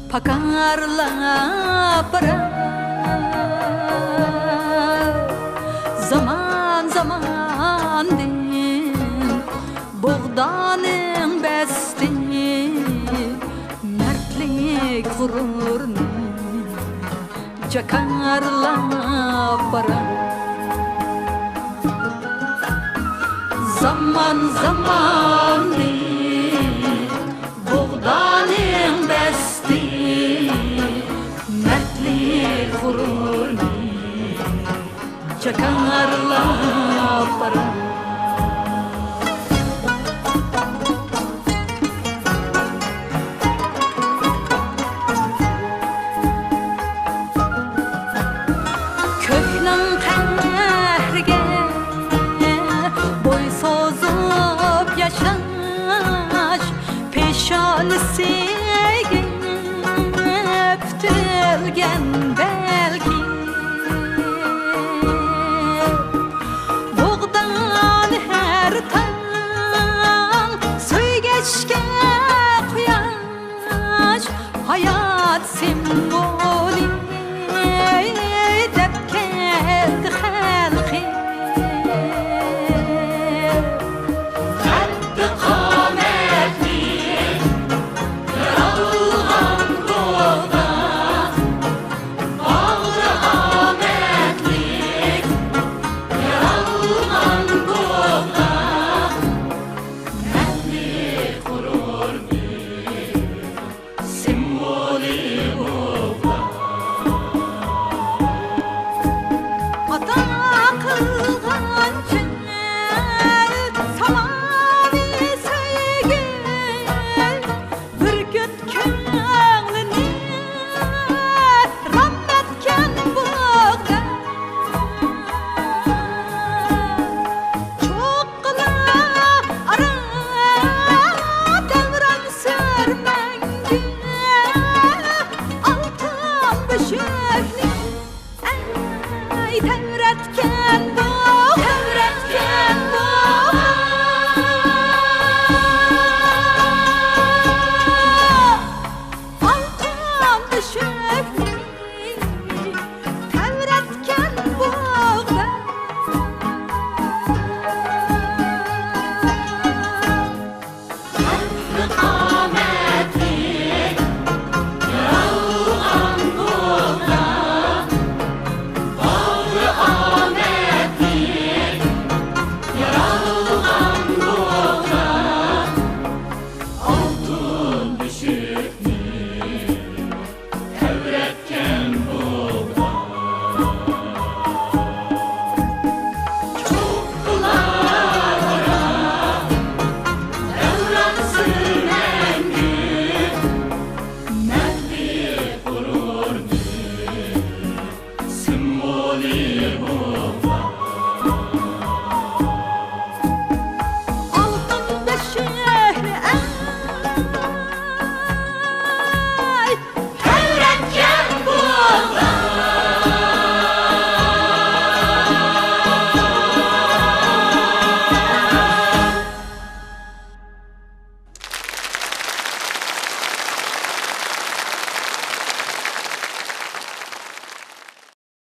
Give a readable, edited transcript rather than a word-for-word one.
pakarlap barar. Zaman zaman din buğdanın besti mertlik gururunu jakarlap barar. Zaman zaman din buğdanın besti mertlik gururunu jakarlap barar. Köknün qahriga boy so'zib yashash peshonasiga putilgan balki buğdan her tong so'ygachga quyosh hayot simvoli deb keldi xalqi. Qaddi qomatli yorulgan buğdan, og'ri omadlik yorulgan buğdan, mertlik g'ururning simvoli buğdan. Ata qilgan chinnat salami sevgi burgut ko'nglini ramlatgan buğda. Cho'qqina ara davron sirmangi oltin beshikni ay tavratgan bu, tavratgan bu. Oltin beshikni